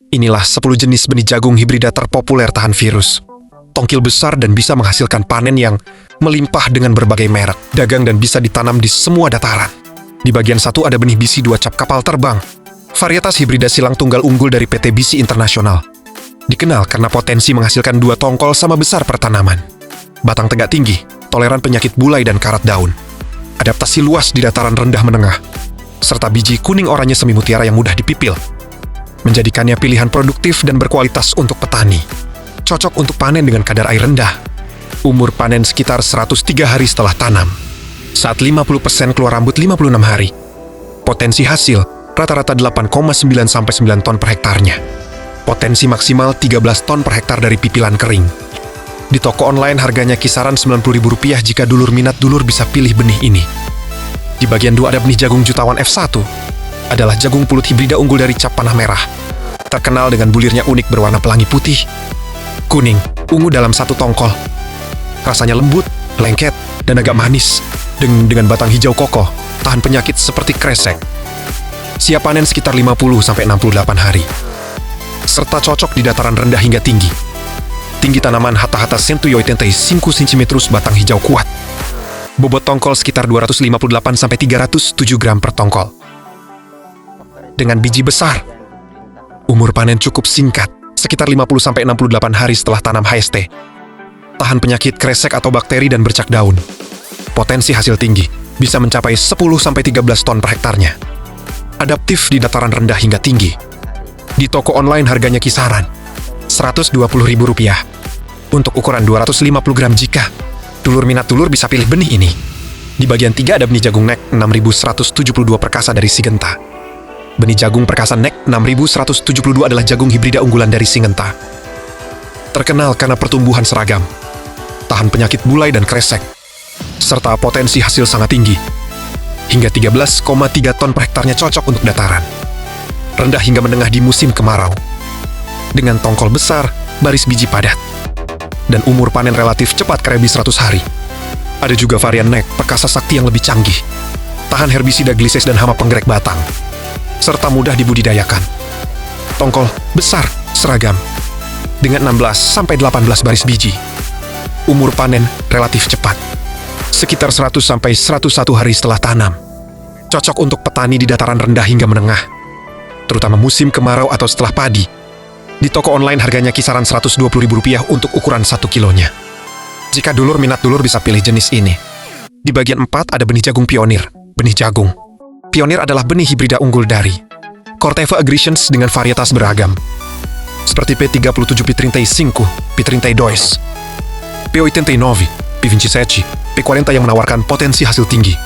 Inilah 10 jenis benih jagung hibrida terpopuler tahan virus. Tongkil besar dan bisa menghasilkan panen yang melimpah dengan berbagai merek, dagang dan bisa ditanam di semua dataran. Di bagian satu ada benih BC 2 cap kapal terbang, varietas hibrida silang tunggal unggul dari PT BC Internasional. Dikenal karena potensi menghasilkan 2 tongkol sama besar per tanaman. Batang tegak tinggi, toleran penyakit bulai dan karat daun. Adaptasi luas di dataran rendah menengah, serta biji kuning oranye semi mutiara yang mudah dipipil, menjadikannya pilihan produktif dan berkualitas untuk petani. Cocok untuk panen dengan kadar air rendah. Umur panen sekitar 103 hari setelah tanam. Saat 50% keluar rambut 56 hari. Potensi hasil rata-rata 8,9-9 ton per hektarnya. Potensi maksimal 13 ton per hektar dari pipilan kering. Di toko online harganya kisaran Rp90.000 jika dulur minat dulur bisa pilih benih ini. Di bagian 2 ada benih jagung jutawan F1. Adalah jagung pulut hibrida unggul dari cap panah merah. Terkenal dengan bulirnya unik berwarna pelangi putih, kuning, ungu dalam satu tongkol. Rasanya lembut, lengket, dan agak manis. Dengan batang hijau kokoh, tahan penyakit seperti kresek. Siap panen sekitar 50-68 hari. Serta cocok di dataran rendah hingga tinggi. Tinggi tanaman Hata-Hata Centuyoy Tentei 5 cm batang hijau kuat. Bobot tongkol sekitar 258-307 gram per tongkol. Dengan biji besar. Umur panen cukup singkat, sekitar 50-68 hari setelah tanam HST. Tahan penyakit kresek atau bakteri dan bercak daun. Potensi hasil tinggi, bisa mencapai 10-13 ton per hektarnya. Adaptif di dataran rendah hingga tinggi. Di toko online harganya kisaran Rp120.000. Untuk ukuran 250 gram jika dulur minat dulur bisa pilih benih ini. Di bagian 3 ada benih jagung NEK 6172 perkasa dari Sigenta. Benih jagung perkasa NEK 6172 adalah jagung hibrida unggulan dari Sigenta. Terkenal karena pertumbuhan seragam, tahan penyakit bulai dan kresek, serta potensi hasil sangat tinggi. Hingga 13,3 ton per hektarnya cocok untuk dataran rendah hingga menengah di musim kemarau. Dengan tongkol besar, baris biji padat, dan umur panen relatif cepat krebs 100 hari. Ada juga varian NEK perkasa sakti yang lebih canggih, tahan herbisida glises dan hama penggerak batang, serta mudah dibudidayakan. Tongkol besar, seragam, dengan 16-18 baris biji. Umur panen relatif cepat, sekitar 100-101 hari setelah tanam. Cocok untuk petani di dataran rendah hingga menengah, terutama musim kemarau atau setelah padi. Di toko online harganya kisaran Rp120.000 untuk ukuran 1 kilonya. Jika dulur minat dulur bisa pilih jenis ini. Di bagian 4 ada benih jagung pionir. Benih jagung pionir adalah benih hibrida unggul dari Corteva Aggressions dengan varietas beragam, seperti P37 P35, P32, P89, P27, P40 yang menawarkan potensi hasil tinggi,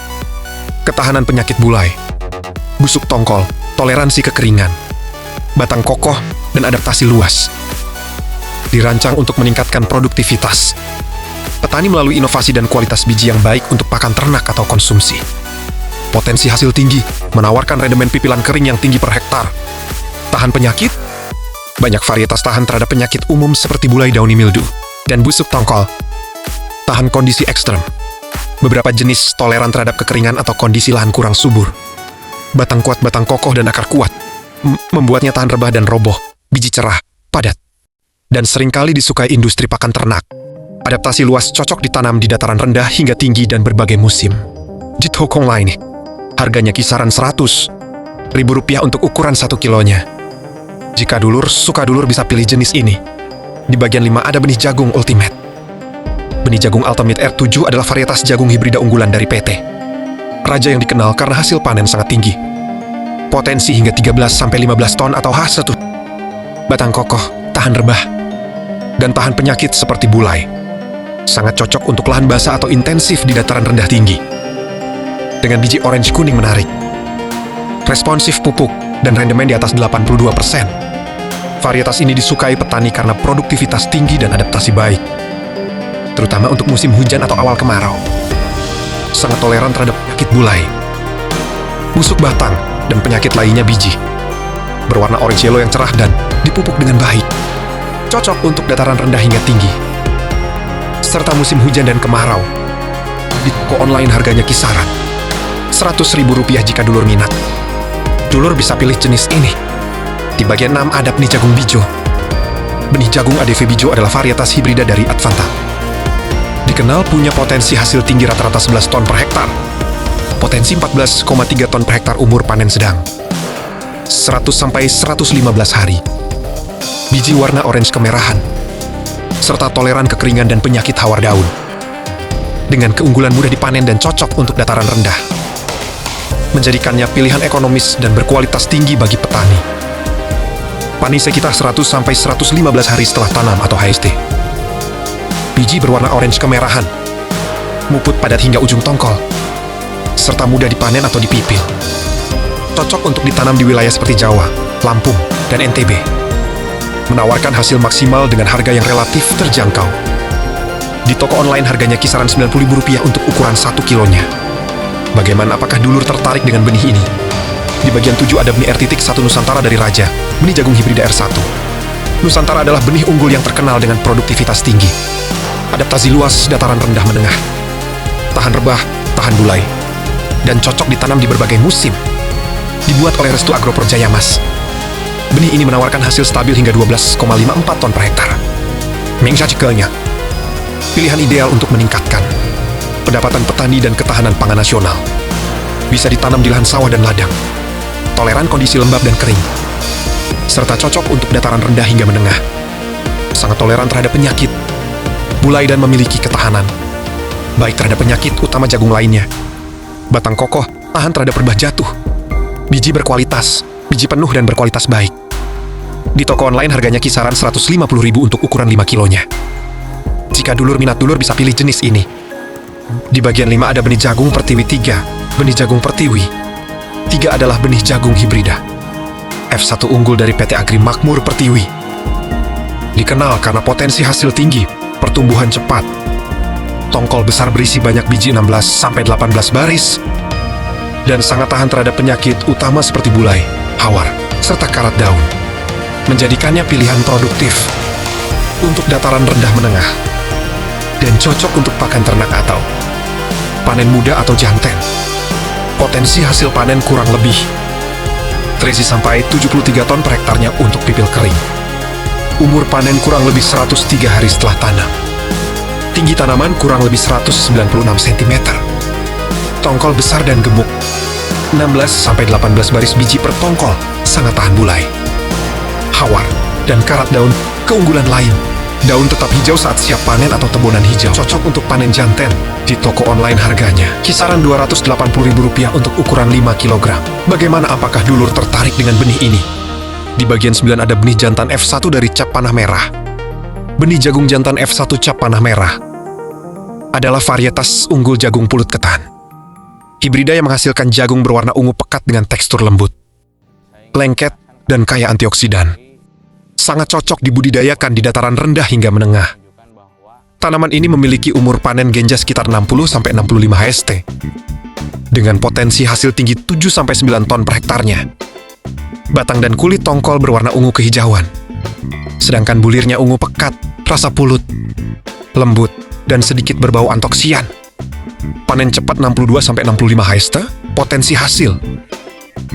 ketahanan penyakit bulai, busuk tongkol, toleransi kekeringan, batang kokoh, dan adaptasi luas. Dirancang untuk meningkatkan produktivitas petani melalui inovasi dan kualitas biji yang baik untuk pakan ternak atau konsumsi. Potensi hasil tinggi, menawarkan rendemen pipilan kering yang tinggi per hektar. Tahan penyakit, banyak varietas tahan terhadap penyakit umum seperti bulai downy mildew dan busuk tongkol. Tahan kondisi ekstrem. Beberapa jenis toleran terhadap kekeringan atau kondisi lahan kurang subur. Batang kuat, batang kokoh, dan akar kuat membuatnya tahan rebah dan roboh. Biji cerah, padat, dan seringkali disukai industri pakan ternak. Adaptasi luas cocok ditanam di dataran rendah hingga tinggi dan berbagai musim. Di toko online, harganya kisaran Rp100.000 untuk ukuran 1 kilonya. Jika dulur suka dulur bisa pilih jenis ini. Di bagian 5 ada benih jagung Ultimate. Benih jagung Ultimate R7 adalah varietas jagung hibrida unggulan dari PT Raja yang dikenal karena hasil panen sangat tinggi. Potensi hingga 13-15 ton atau H1. Batang kokoh, tahan rebah, dan tahan penyakit seperti bulai. Sangat cocok untuk lahan basah atau intensif di dataran rendah tinggi. Dengan biji orange kuning menarik, responsif pupuk, dan rendemen di atas 82%. Varietas ini disukai petani karena produktivitas tinggi dan adaptasi baik, terutama untuk musim hujan atau awal kemarau. Sangat toleran terhadap penyakit bulai, busuk batang, dan penyakit lainnya biji. Berwarna orange yellow yang cerah dan dipupuk dengan baik. Cocok untuk dataran rendah hingga tinggi, serta musim hujan dan kemarau. Di toko online harganya kisaran Rp100.000 jika dulur minat. Dulur bisa pilih jenis ini. Di bagian 6 ada benih jagung bijo. Benih jagung ADV bijo adalah varietas hibrida dari Advanta. Dikenal punya potensi hasil tinggi rata-rata 11 ton per hektar. Potensi 14,3 ton per hektar umur panen sedang. 100-115 hari. Biji warna orange kemerahan, serta toleran kekeringan dan penyakit hawar daun. Dengan keunggulan mudah dipanen dan cocok untuk dataran rendah, menjadikannya pilihan ekonomis dan berkualitas tinggi bagi petani. Panen sekitar 100-115 hari setelah tanam atau HST. Biji berwarna orange kemerahan, muput padat hingga ujung tongkol, serta mudah dipanen atau dipipil. Cocok untuk ditanam di wilayah seperti Jawa, Lampung, dan NTB. Menawarkan hasil maksimal dengan harga yang relatif terjangkau. Di toko online harganya kisaran Rp90.000 untuk ukuran 1 kilonya. Bagaimana, apakah dulur tertarik dengan benih ini? Di bagian 7 ada benih R.1 Nusantara dari Raja, benih jagung hibrida R1. Nusantara adalah benih unggul yang terkenal dengan produktivitas tinggi. Adaptasi luas dataran rendah menengah. Tahan rebah, tahan bulai, dan cocok ditanam di berbagai musim. Dibuat oleh Restu Agro Projaya Mas. Benih ini menawarkan hasil stabil hingga 12,54 ton per hektar. Mengjadikannya pilihan ideal untuk meningkatkan pendapatan petani dan ketahanan pangan nasional. Bisa ditanam di lahan sawah dan ladang. Toleran kondisi lembab dan kering. Serta cocok untuk dataran rendah hingga menengah. Sangat toleran terhadap penyakit, bulai, dan memiliki ketahanan baik terhadap penyakit utama jagung lainnya. Batang kokoh, tahan terhadap rebah jatuh. Biji berkualitas, biji penuh dan berkualitas baik. Di toko online harganya kisaran Rp150.000 untuk ukuran 5 kilonya. Jika dulur minat, dulur bisa pilih jenis ini. Di bagian 5 ada benih jagung Pertiwi 3, benih jagung Pertiwi 3 adalah benih jagung hibrida F1 unggul dari PT Agri Makmur Pertiwi. Dikenal karena potensi hasil tinggi, pertumbuhan cepat, tongkol besar berisi banyak biji 16-18 baris, dan sangat tahan terhadap penyakit utama seperti bulai, hawar, serta karat daun. Menjadikannya pilihan produktif untuk dataran rendah menengah dan cocok untuk pakan ternak atau panen muda atau jantan. Potensi hasil panen kurang lebih terisi sampai 73 ton per hektarnya untuk pipil kering. Umur panen kurang lebih 103 hari setelah tanam. Tinggi tanaman kurang lebih 196 cm. Tongkol besar dan gemuk. 16-18 baris biji per tongkol, sangat tahan bulai, hawar, dan karat daun. Keunggulan lain, daun tetap hijau saat siap panen atau tembunan hijau. Cocok untuk panen jantan. Di toko online harganya kisaran Rp280.000 untuk ukuran 5 kg. Bagaimana, apakah dulur tertarik dengan benih ini? Di bagian 9 ada benih jantan F1 dari cap panah merah. Benih jagung jantan F1 cap panah merah adalah varietas unggul jagung pulut ketan. Hibrida yang menghasilkan jagung berwarna ungu pekat dengan tekstur lembut, lengket, dan kaya antioksidan. Sangat cocok dibudidayakan di dataran rendah hingga menengah. Tanaman ini memiliki umur panen genja sekitar 60-65 HST, dengan potensi hasil tinggi 7-9 ton per hektarnya. Batang dan kulit tongkol berwarna ungu kehijauan, sedangkan bulirnya ungu pekat, rasa pulut, lembut, dan sedikit berbau antoksian. Panen cepat 62-65 HST, potensi hasil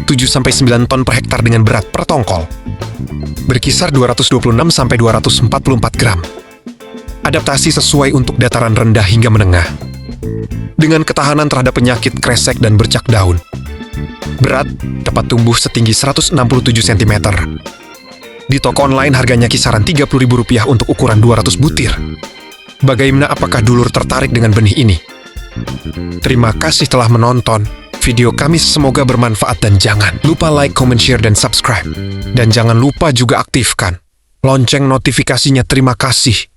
7-9 ton per hektar dengan berat per tongkol berkisar 226-244 gram. Adaptasi sesuai untuk dataran rendah hingga menengah, dengan ketahanan terhadap penyakit kresek dan bercak daun. Berat dapat tumbuh setinggi 167 cm. Di toko online harganya kisaran Rp30.000 untuk ukuran 200 butir. Bagaimana, apakah dulur tertarik dengan benih ini? Terima kasih telah menonton video kami, semoga bermanfaat dan jangan lupa like, comment, share, dan subscribe. Dan jangan lupa juga aktifkan lonceng notifikasinya. Terima kasih.